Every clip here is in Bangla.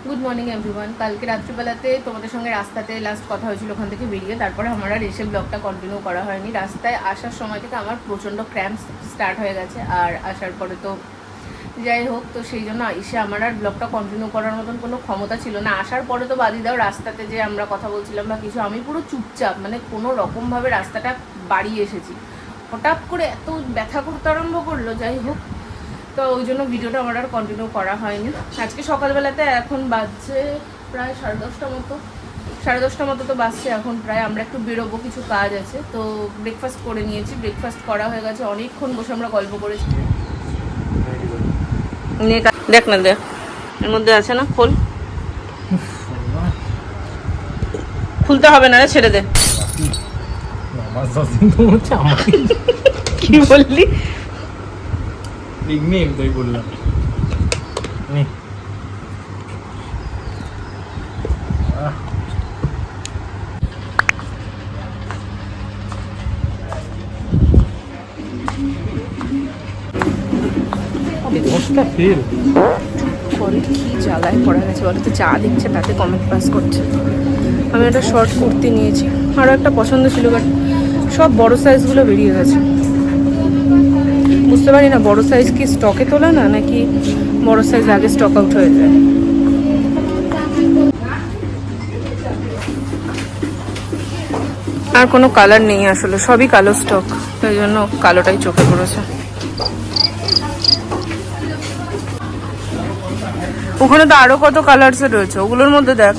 Good morning everyone. কালকে রাত্রিবেলাতে তোমাদের সঙ্গে রাস্তাতে লাস্ট কথা হয়েছিল, ওখান থেকে বেরিয়ে তারপরে আমার আর এসে ব্লগটা কন্টিনিউ করা হয়নি। রাস্তায় আসার সময় থেকে আমার প্রচণ্ড ক্র্যাম্পস স্টার্ট হয়ে গেছে, আর আসার পরে তো যাই হোক, তো সেই জন্য এসে আমার আর ব্লগটা কন্টিনিউ করার মতন কোনো ক্ষমতা ছিল না। আসার পরে তো বাদই দাও, রাস্তাতে যে আমরা কথা বলছিলাম বা কিছু, আমি পুরো চুপচাপ, মানে কোনো রকমভাবে রাস্তাটা বাড়িয়ে এসেছি। হঠাৎ করে এত ব্যথা করতে আরম্ভ করলো, যাই হোক, তো ওই জন্য ভিডিওটা আমার আর কন্টিনিউ করা হয়নি। আজকে সকালবেলাতে এখন বাজছে প্রায় 10:30 মতো তো বাজছে এখন প্রায়। আমরা একটু বেরোবো, কিছু কাজ আছে, তো ব্রেকফাস্ট করে নিয়েছি। ব্রেকফাস্ট করা হয়ে গেছে, অনেকক্ষণ বসে আমরা গল্প করেছি। দেখ না, দেখ এর মধ্যে আছে না, খোল। খুলতে হবে না রে, ছেড়ে দে। কি বললি? তাই বললাম। কি জ্বালায় পড়া গেছে বলো তো, যা দিচ্ছে তাতে কমেন্ট পাস করছে। আমি একটা শর্ট কুর্তি নিয়েছি, আরও একটা পছন্দ ছিল, বাট সব বড় সাইজগুলো বেরিয়ে গেছে। বুঝতে পারি না বড় সাইজ কি স্টকে তোলা না, নাকি বড় সাইজ আগে স্টক আউট হয়ে যায়। আর কোনো কালার নেই আসলে, সবই কালো স্টক, তাই জন্য কালোটাই চোখে পড়েছে। ওখানে তো আরো কত কালার্স রয়েছে, ওগুলোর মধ্যে দেখ,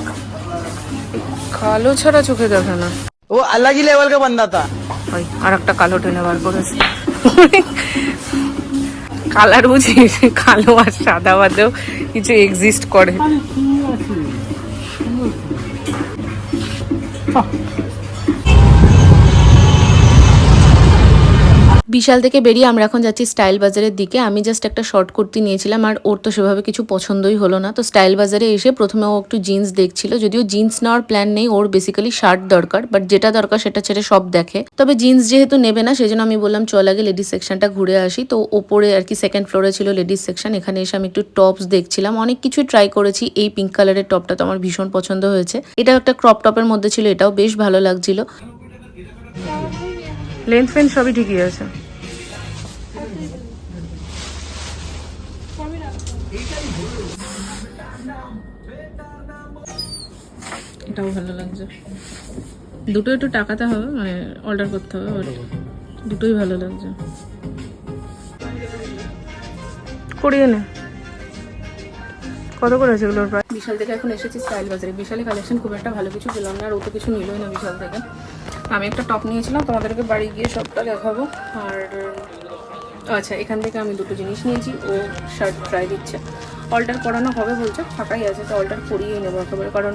কালো ছাড়া চোখে দেখে না। ও अलग ही लेवल का बंदा था। ওই আর একটা কালো টেনে বার করেছে। কালার বুঝি কালো আর সাদা বাদেও কিছু এক্সিস্ট করে। বিশাল থেকে বেরিয়ে আমরা এখন যাচ্ছি স্টাইল বাজারের দিকে। আমি জাস্ট একটা শর্ট কুর্তি নিয়েছিলাম, আর ওর তো সেভাবে কিছু পছন্দই হলো না। তো স্টাইল বাজারে এসে প্রথমে ও একটু জিন্স দেখছিল, যদিও জিন্স নেওয়ার প্ল্যান নেই ওর, বেসিক্যালি শার্ট দরকার, বাট যেটা দরকার সেটা ছেড়ে সব দেখে। তবে জিন্স যেহেতু নেবে না, সেই জন্য আমি বললাম চল আগে লেডিস সেকশনটা ঘুরে আসি। তো ওপরে আর কি সেকেন্ড ফ্লোরে ছিল লেডিস সেকশন, এখানে এসে আমি একটু টপস দেখছিলাম, অনেক কিছুই ট্রাই করেছি। এই পিঙ্ক কালারের টপটা তো আমার ভীষণ পছন্দ হয়েছে, এটাও একটা ক্রপ টপের মধ্যে ছিল, এটাও বেশ ভালো লাগছিল। লেন্থ ফেন্থ সবই ঠিকই আছে। এটাও ভালো লাগছে, দুটো একটু টাকাতে হবে, মানে অর্ডার করতে হবে, বাট দুটোই ভালো লাগছে। করিয়ে নে, কত করে আছে এগুলোর প্রায়? বিশাল থেকে এখন এসেছি স্টাইল বাজারে। বিশালে কালেকশন খুব একটা ভালো কিছু পেলাম না, আর ও তো কিছু নিলই না বিশাল থেকে। আমি একটা টপ নিয়েছিলাম, তোমাদেরকে বাড়ি গিয়ে সবটা দেখাবো। আর আচ্ছা, এখান থেকে আমি দুটো জিনিস নিয়েছি, ও শার্ট ট্রাই দিচ্ছে, অল্টার করানো হবে বলছে, ফাঁকাই আছে, তো অল্টার করিয়েই নেবো একেবারে, কারণ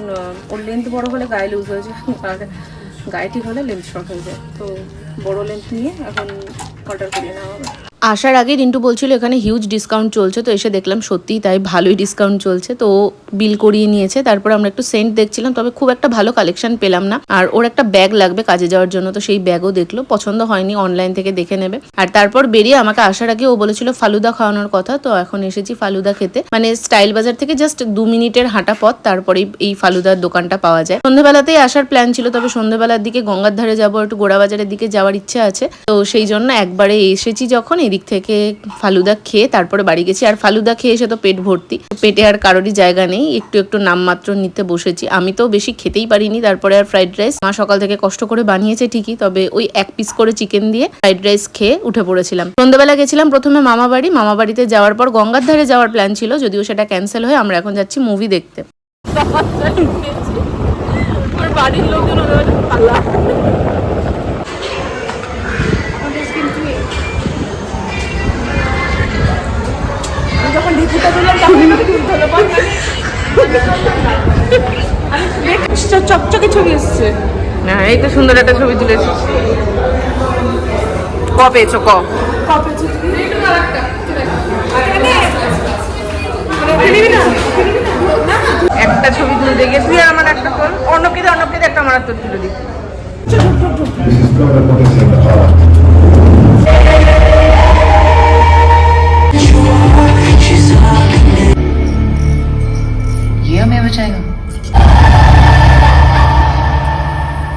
ওর লেন্থ বড় হলে গায়ে লুজ হয়ে যায়, আর গায়ে ঠিক হলে লেন্থ শর্ট হয়ে যায়, তো বড় লেন্থ নিয়ে এখন অল্টার করিয়ে নেওয়া হবে। আসার আগে রিন্টু বলছিল এখানে হিউজ ডিসকাউন্ট চলছে, তো এসে দেখলাম সত্যিই তাই, ভালোই ডিসকাউন্ট চলছে। তো বিল করিয়ে নিয়েছে, তারপর আমরা একটু সেন্ট দেখছিলাম, তবে খুব একটা ভালো কালেকশন পেলাম না। আর ওর একটা ব্যাগ লাগবে কাজে যাওয়ার জন্য, তো সেই ব্যাগও দেখলো, পছন্দ হয়নি, অনলাইন থেকে দেখে নেবে। আর তারপর বেরিয়ে আমাকে আসার আগে ও বলেছিল ফালুদা খাওয়ানোর কথা, তো এখন এসেছি ফালুদা খেতে। মানে স্টাইল বাজার থেকে জাস্ট 2 মিনিটের হাঁটা পথ, তারপরেই এই ফালুদার দোকানটা পাওয়া যায়। সন্ধ্যেবেলাতেই আসার প্ল্যান ছিল, তবে সন্ধ্যেবেলার দিকে গঙ্গার ধারে যাবো, একটু গোড়া বাজারের দিকে যাওয়ার ইচ্ছে আছে, তো সেই জন্য একবারে এসেছি যখন, এদিক থেকে ফালুদা খেয়ে তারপরে বাড়ি গেছি। আর ফালুদা খেয়ে এসে তো পেট ভর্তি, পেটে আর কারোরই জায়গা নেই, একটু একটু নামমাত্র নিতে বসেছি। আমি তো বেশি খেতেই পারিনি। তারপরে আর ফ্রাইড রাইস, মা সকাল থেকে কষ্ট করে বানিয়েছে ঠিকই, তবে ওই 1 পিস করে চিকেন দিয়ে ফ্রাইড রাইস খেয়ে উঠে পড়েছিলাম। সন্ধ্যেবেলা গেছিলাম প্রথমে মামা বাড়িতে যাওয়ার পর গঙ্গার ধারে যাওয়ার প্ল্যান ছিল, যদিও সেটা ক্যান্সেল হয়ে আমরা এখন যাচ্ছি মুভি দেখতে। বাড়ির লোকজন যখন ঢিকুটা দিলাম চকচকে ছবি এসছে। হ্যাঁ, এই তো সুন্দর একটা ছবি তুলেছি। ক পেয়েছো? একটা ছবি তুলতে গেছি, আর আমার একটা ফোন অন্যকে একটা আমার একটা তুলে দিই। ये त्वमेव चैव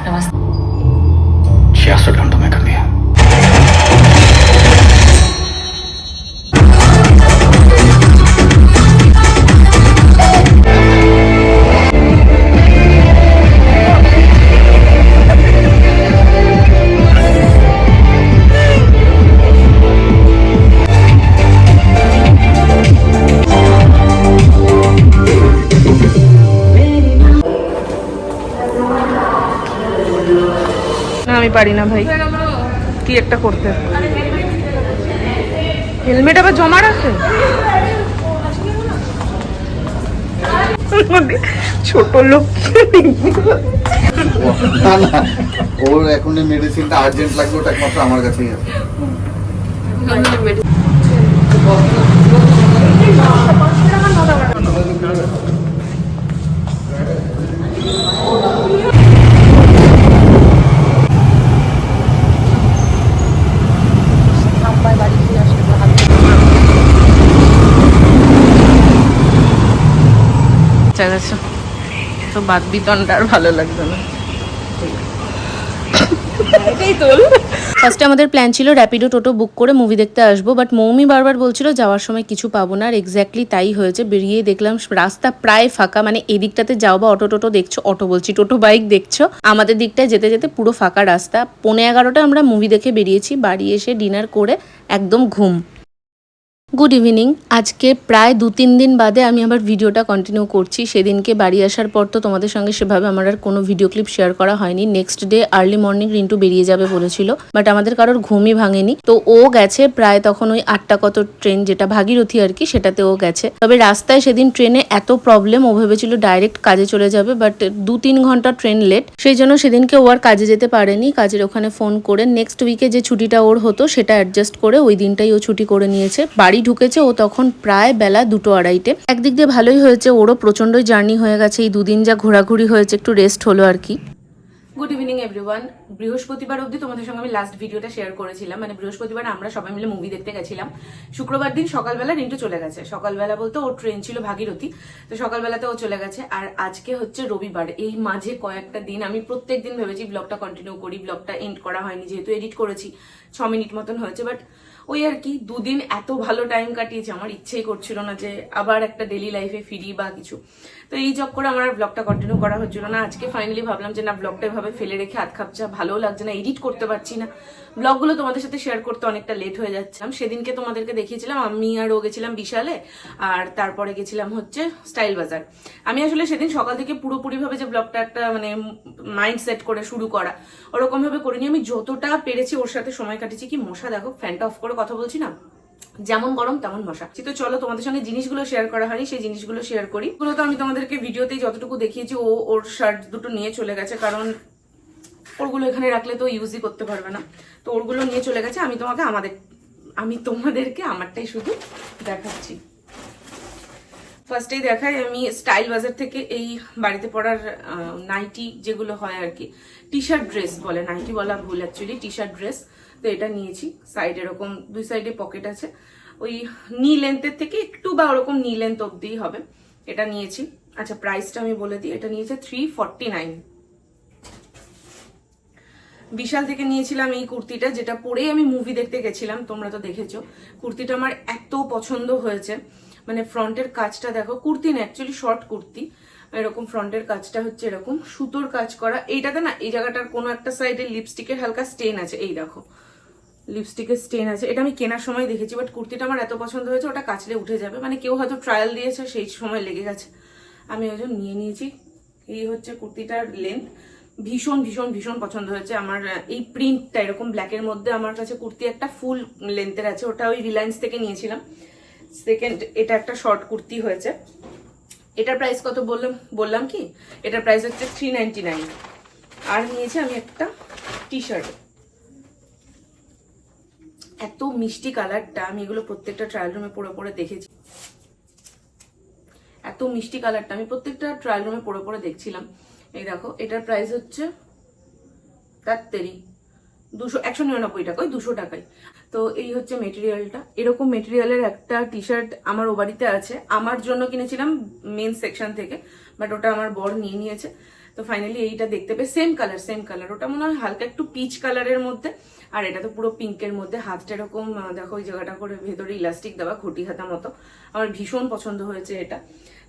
नमस्ते 66 घंटों में कर दिया। না আমি পারি না ভাই, কি একটা করতে। হেলমেট আবার জমা রাখে, ছোট লোক। না না, ওর এখন মেডিসিনটা আর্জেন্ট লাগবে, ওটা একমাত্র আমার কাছেই আছে। গেছে তো বাদ বিতনটা আর ভালো লাগবে না। ফার্স্টে আমাদের প্ল্যান ছিল র্যাপিডো টোটো বুক করে মুভি দেখতে আসবো, বাট মৌমি বারবার বলছিল যাওয়ার সময় কিছু পাবো না, আর এক্স্যাক্টলি তাই হয়েছে। বেরিয়ে দেখলাম রাস্তা প্রায় ফাঁকা, মানে এদিকটাতে যাও বা অটো টোটো দেখছো, অটো বলছি টোটো বাইক দেখছো, আমাদের দিকটায় যেতে যেতে পুরো ফাঁকা রাস্তা। 11:15 আমরা মুভি দেখে বেরিয়েছি, বাড়ি এসে ডিনার করে একদম ঘুম। Good evening. আজকে প্রায় 2-3 দিন বাদে আমি আবার ভিডিওটা কন্টিনিউ করছি। সেদিনকে বাড়ি আসার পর তো তোমাদের সঙ্গে সেভাবে আমার আর কোনো ভিডিও ক্লিপ শেয়ার করা হয়নি। Next day early morning Rintu বেরিয়ে যাবে বলেছিল, বাট আমাদের কারোর ঘুমই ভাঙেনি। তো ও গেছে প্রায় তখন ওই 8টা কত ট্রেন, যেটা ভাগীরথী আর কি, সেটাতে ও গেছে। তবে রাস্তায় সেদিন ট্রেনে এত প্রবলেম, ও ভেবেছিল ডাইরেক্ট কাজে চলে যাবে, বাট 2-3 ঘন্টা ট্রেন লেট। সেই জন্য সেদিনকে ও আর কাজে যেতে পারেনি। কাজের ওখানে ফোন করে নেক্সট উইকে যে ছুটিটা ওর হতো সেটা অ্যাডজাস্ট করে ওই দিনটাই ও ছুটি করে নিয়েছে। বাড়ি ঢুকেছে ও তখন প্রায় বেলা 2:30। একদিক দিয়ে ভালোই হয়েছে, ওরও প্রচন্ডই জার্নি হয়ে গেছে, এই 2 দিন যা ঘোরাঘুরি হয়েছে, একটু রেস্ট হলো আর কি। Good evening everyone. বৃহস্পতিবার অবধি তোমাদের সঙ্গে আমি লাস্ট ভিডিওটা শেয়ার করেছিলাম, মানে বৃহস্পতিবার আমরা সবাই মিলে মুভি দেখতে গেছিলাম। শুক্রবার দিন সকালবেলা রিন্টু চলে গেছে, সকালবেলা বলতে ওর ট্রেন ছিল ভাগীরথী, তো সকালবেলাতে ও চলে গেছে। আর আজকে হচ্ছে রবিবার। এই মাঝে কয়েকটা দিন আমি প্রত্যেকদিন ভেবেছি ব্লগটা কন্টিনিউ করি, ব্লগটা এন্ড করা হয়নি, যেহেতু এডিট করেছি 6 মিনিট মতন হয়েছে, বাট ওই আর কি 2 দিন এত ভালো টাইম কাটিয়েছে, আমার ইচ্ছেই করছিল না যে আবার একটা ডেলি লাইফে ফিরি বা কিছু। তো এই জব করে আমার আর ব্লগটা কন্টিনিউ করা হচ্ছিল না। আজকে ফাইনালি ভাবলাম যে না, ব্লগটা এভাবে ফেলে রেখে হাত খাপচা ভালো লাগছে না, এডিট করতে পারছি না, ব্লগগুলো তোমাদের সাথে শেয়ার করতে অনেকটা লেট হয়ে যাচ্ছিলাম। সেদিনকে তোমাদেরকে দেখিয়েছিলাম আমি আর ও গেছিলাম বিশালে, আর তারপরে গেছিলাম হচ্ছে স্টাইল বাজার। আমি আসলে সেদিন সকাল থেকে পুরোপুরি ভাবে যে ব্লগটা একটা মানে মাইন্ড সেট করে শুরু করা ওরকম ভাবে করিনি। আমি যতটা পেরেছি ওর সাথে সময় কাটিয়েছি। কি মশা দেখো, ফ্যানটা অফ করে কথা বলছি না, যেমন গরম তেমন মশা। তো চলো তোমাদের সঙ্গে জিনিসগুলো শেয়ার করা হয়নি, সেই জিনিসগুলো শেয়ার করি। ওগুলো তো আমি তোমাদেরকে ভিডিওতেই যতটুকু দেখিয়েছি। ও ওর শার্ট দুটো নিয়ে চলে গেছে, কারণ ওরগুলো এখানে রাখলে তো ইউজই করতে পারবে না, তো ওরগুলো নিয়ে চলে গেছে। আমি তোমাদেরকে আমারটাই শুধু দেখাচ্ছি। ফার্স্টেই দেখাই, আমি স্টাইল বাজার থেকে এই বাড়িতে পরার নাইটি যেগুলো হয় আর কি, টি শার্ট ড্রেস বলে, নাইটি বলা ভুল অ্যাকচুয়ালি, টি শার্ট ড্রেস। তো এটা নিয়েছি। সাইড এরকম 2 সাইডে পকেট আছে, ওই নি লেন্থের থেকে একটু বা ওরকম নি লেন্থ অব্দিই হবে। এটা নিয়েছি। আচ্ছা প্রাইসটা আমি বলে দিই, এটা নিয়েছে 349। বিশাল থেকে নিয়েছিলাম এই কুর্তিটা, যেটা পরেই আমি মুভি দেখতে গেছিলাম, তোমরা তো দেখেছো। কুর্তিটা আমার এত পছন্দ হয়েছে, মানে ফ্রন্টের কাজটা দেখো, কুর্তি না অ্যাকচুয়ালি শর্ট কুর্তি, এরকম ফ্রন্টের কাজটা হচ্ছে এরকম সুতোর কাজ করা। এইটাতে না এই জায়গাটার কোনো একটা সাইডে লিপস্টিকের হালকা স্টেন আছে, এই দেখো লিপস্টিকের স্টেন আছে। এটা আমি কেনার সময় দেখেছি, বাট কুর্তিটা আমার এত পছন্দ হয়েছে, ওটা কাচলে উঠে যাবে, মানে কেউ হয়তো ট্রায়াল দিয়েছে সেই সময় লেগে গেছে, আমি ওই জন্য নিয়ে নিয়েছি। এই হচ্ছে কুর্তিটার লেন্থ, ভীষণ ভীষণ ভীষণ পছন্দ হয়েছে আমার। এই প্রিন্টটা এরকম ব্ল্যাকের মধ্যে আমার কাছে কুর্তি একটা ফুল লেন্থের আছে, ওটা ওই রিলায়েন্স থেকে নিয়েছিলাম। সেকেন্ড, এটা একটা শর্ট কুর্তি হয়েছে। এটার প্রাইস কত বললাম কি, এটার প্রাইস হচ্ছে 399। আর নিয়েছি আমি একটা টি শার্ট, এত মিষ্টি কালারটা, আমি এগুলো প্রত্যেকটা ট্রায়াল রুমে পরে পরে দেখেছি। এত মিষ্টি কালারটা আমি প্রত্যেকটা ট্রায়াল রুমে পরে পরে দেখছিলাম। এই দেখো, এটার প্রাইস হচ্ছে 199 টাকা, ওই 200 টাকায়। তো এই হচ্ছে মেটেরিয়ালটা। এরকম মেটেরিয়ালের একটা টি শার্ট আমার ও বাড়িতে আছে, আমার জন্য কিনেছিলাম মেন সেকশন থেকে, বাট ওটা আমার বর নিয়ে নিয়েছে। তো ফাইনালি এইটা দেখতে পেয়ে সেম কালার, ওটা মনে হয় হালকা একটু পিচ কালারের মধ্যে, আর এটা তো পুরো পিঙ্কের মধ্যে। হাতটা এরকম দেখো ওই জায়গাটা করে ভেতরে ইলাস্টিক দেওয়া, ঘটি হাতা মতো। আমার ভীষণ পছন্দ হয়েছে এটা।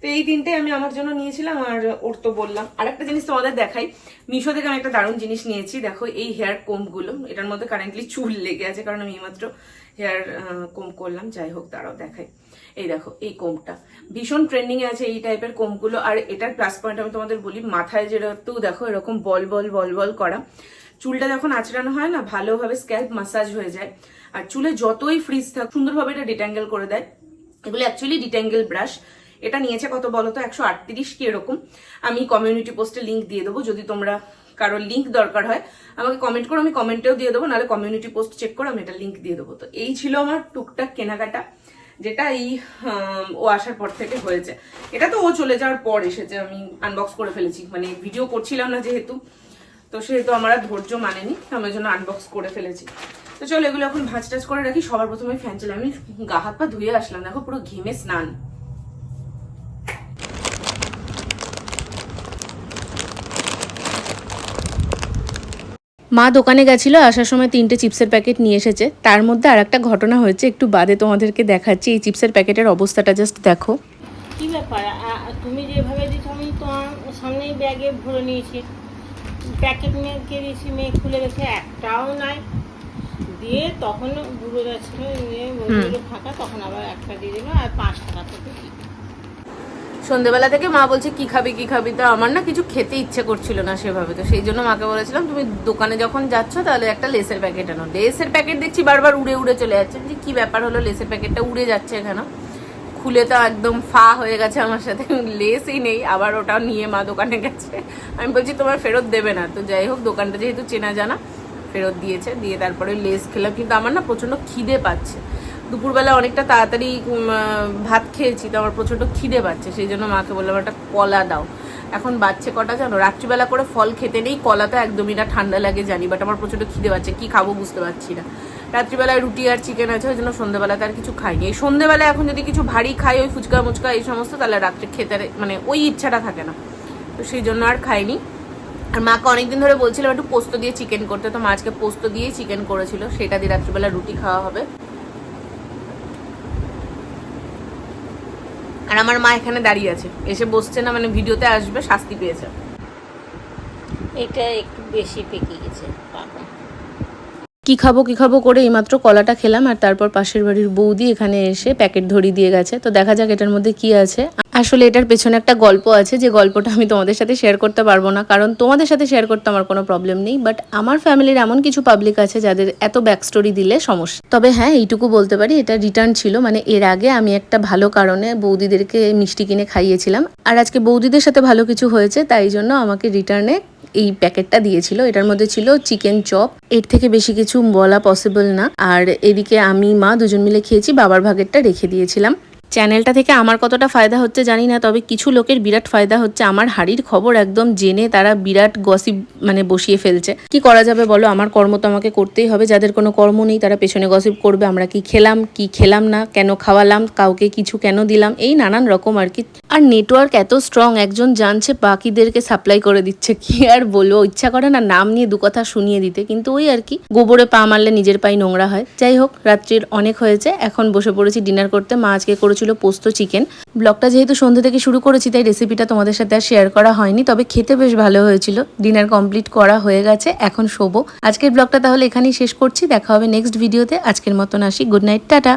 তো এই তিনটে আমি আমার জন্য নিয়েছিলাম, আর ওর তো বললাম। আর একটা জিনিস তোমাদের দেখাই, মিশো থেকে আমি একটা দারুণ জিনিস নিয়েছি। দেখো এই হেয়ার কোম্বগুলো, এটার মধ্যে কারেন্টলি চুল লেগে আছে, কারণ আমি এইমাত্র হেয়ার কোম করলাম। যাই হোক, দাঁড়াও দেখাই। এই দেখো এই কোমটা ভীষণ ট্রেন্ডিং এ আছে, এই টাইপের কোমগুলো। আর এটার প্লাস পয়েন্ট আমি তোমাদের বলি, মাথায় যেহেতু দেখো এরকম বল বল করা, চুলটা যখন আঁচড়ানো হয় না, ভালোভাবে স্ক্যাল্প মাসাজ হয়ে যায়। আর চুলে যতই ফ্রিজ থাক, সুন্দরভাবে এটা ডিট্যাঙ্গেল করে দেয়। এগুলো অ্যাকচুয়ালি ডিট্যাঙ্গেল ব্রাশ। এটা নিয়েছে কত বলো তো, 138 কি এরকম। আমি কমিউনিটি পোস্টে লিঙ্ক দিয়ে দেবো, যদি তোমরা কারোর লিঙ্ক দরকার হয় আমাকে কমেন্ট করো, আমি কমেন্টেও দিয়ে দেবো, নাহলে কমিউনিটি পোস্ট চেক করো, আমি এটা লিঙ্ক দিয়ে দেবো। তো এই ছিল আমার টুকটাক কেনাকাটা, যেটা এই ও আসার পর থেকে হয়েছে। এটা তো ও চলে যাওয়ার পর এসেছে, আমি আনবক্স করে ফেলেছি, মানে ভিডিও করছিলাম না যেহেতু, তো সেহেতু আমার আর ধৈর্য মানেনি, আমি ওই জন্য আনবক্স করে ফেলেছি। তো চলো এগুলো এখন ভাজ টাজ করে রাখি। সবার প্রথমে ফ্যান চালাই, আমি গা হাত পা ধুয়ে আসলাম, দেখো পুরো ঘেমে স্নান। মা দোকানে গেছিল, আসার সময় 3টে চিপসের প্যাকেট নিয়ে এসেছে। তার মধ্যে আর একটা ঘটনা হয়েছে, একটু বাদে তোমাদেরকে দেখাচ্ছি। এই চিপসের প্যাকেটের অবস্থাটা জাস্ট দেখো। কি ব্যাপার, তুমি যেভাবে দিচ্ছ আমি তোমার সামনেই ব্যাগে ভরে নিয়েছি, প্যাকেট মেয়েকে দিয়েছি, মেয়ে খুলে গেছে, একটাও নাই। দিয়ে তখন ঘুরে যাচ্ছিল, নিয়ে বইগুলো ফাঁকা, তখন আবার একটা দিয়ে দিল, আর 5 টাকা থেকে। সন্ধ্যেবেলা থেকে মা বলছে কি খাবি, তো আমার না কিছু খেতে ইচ্ছে করছিল না সেভাবে। তো সেই জন্য মাকে বলেছিলাম, তুমি দোকানে যখন যাচ্ছ তাহলে একটা লেসের প্যাকেট আনো। লেসের প্যাকেট দেখছি বারবার উড়ে চলে যাচ্ছে, যে কি ব্যাপার হলো, লেসের প্যাকেটটা উড়ে যাচ্ছে কেন? খুলে তো একদম ফা হয়ে গেছে আমার সাথে, লেসই নেই। আবার ওটা নিয়ে মা দোকানে গেছে, আমি বলছি তোমার ফেরত দেবে না। তো যাই হোক, দোকানটা যেহেতু চেনা জানা, ফেরত দিয়েছে। দিয়ে তারপরে লেস খেলাম, কিন্তু আমার না প্রচন্ড খিদে পাচ্ছে। দুপুরবেলা অনেকটা তাড়াতাড়ি ভাত খেয়েছি, তো আমার প্রচন্ড খিদে পাচ্ছে। সেই জন্য মাকে বললাম একটা কলা দাও। এখন বাচ্চা কটা জানো, রাত্রিবেলা করে ফল খেতে নেই, কলা তো একদমই না, ঠান্ডা লাগে জানি, বাট আমার প্রচন্ড খিদে পাচ্ছে, কি খাবো বুঝতে পারছি না। রাত্রিবেলায় রুটি আর চিকেন আছে, ওই জন্য সন্ধ্যেবেলাতে আর কিছু খাইনি। এই সন্ধ্যেবেলায় এখন যদি কিছু ভারী খাই, ওই ফুচকা মুচকা এই সমস্ত, তাহলে রাত্রে খেতে মানে ওই ইচ্ছাটা থাকে না, তো সেই জন্য আর খাইনি। আর মাকে অনেকদিন ধরে বলছিলাম একটু পোস্ত দিয়ে চিকেন করতে, তো মা আজকে পোস্ত দিয়েই চিকেন করেছিল, সেটা দিয়ে রাত্রিবেলা রুটি খাওয়া হবে। আর আমার মা এখানে দাঁড়িয়ে আছে, এসে বসছে না, মানে ভিডিওতে আসবে, শাস্তি পেয়েছে। এটা একটু বেশি পেকে গেছে, বাবা। কি খাবো করে এইমাত্র কলাটা খেলাম, আর তারপর পাশের বাড়ির বৌদি এখানে এসে প্যাকেট ধরিয়ে দিয়ে গেছে। তো দেখা যাক এটার মধ্যে কি আছে। আসলে এটার পেছনে একটা গল্প আছে, যে গল্পটা আমি তোমাদের সাথে শেয়ার করতে পারবো না, কারণ তোমাদের সাথে শেয়ার করতে আমার কোনো প্রবলেম নেই, বাট আমার ফ্যামিলির এমন কিছু পাবলিক আছে যাদের এত ব্যাক স্টোরি দিলে সমস্যা। তবে হ্যাঁ, এইটুকু বলতে পারি, এটা রিটার্ন ছিল, মানে এর আগে আমি একটা ভালো কারণে বৌদিদেরকে মিষ্টি কিনে খাইয়েছিলাম, আর আজকে বৌদিদের সাথে ভালো কিছু হয়েছে, তাই জন্য আমাকে রিটার্নে এই প্যাকেটটা দিয়েছিল। এটার মধ্যে ছিল চিকেন চপ, এর থেকে বেশি কিছু বলা পসিবল না। আর এদিকে আমি মা দুজন মিলে খেয়েছি, বাবার ভাগেরটা রেখে দিয়েছিলাম। চ্যানেলটা থেকে আমার কতটা ফায়দা হচ্ছে জানি না, তবে কিছু লোকের বিরাট ফায়দা হচ্ছে। আমার হাড়ির খবর একদম জেনে তারা বিরাট গসিপ মানে বসিয়ে ফেলছে। কি করা যাবে বলো, আমার কর্ম তো আমাকে করতেই হবে। যাদের কোনো কর্ম নেই তারা পেছনে গসিপ করবে, আমরা কি খেলাম কি খেলাম না, কেন খাওয়ালাম, কাউকে কিছু কেন দিলাম, এই নানান রকম আর কি। আর নেটওয়ার্ক এত স্ট্রং, একজন জানছে বাকিদেরকে সাপ্লাই করে দিচ্ছে। কি আর বলবো, ইচ্ছা করে না নাম নিয়ে দু কথা শুনিয়ে দিতে, কিন্তু ওই আর কি, গোবরে পা মারলে নিজের পাই নোংরা হয়। যাই হোক, রাত্রির অনেক হয়েছে, এখন বসে পড়েছি ডিনার করতে। মা আজকে করেছিল পোস্ত চিকেন। ব্লগটা যেহেতু সন্ধ্যে থেকে শুরু করেছি, তাই রেসিপিটা তোমাদের সাথে আর শেয়ার করা হয়নি, তবে খেতে বেশ ভালো হয়েছিল। ডিনার কমপ্লিট করা হয়ে গেছে, এখন শোবো। আজকের ব্লগটা তাহলে এখানেই শেষ করছি, দেখা হবে নেক্সট ভিডিওতে। আজকের মতন আসি, গুড নাইট, টাটা।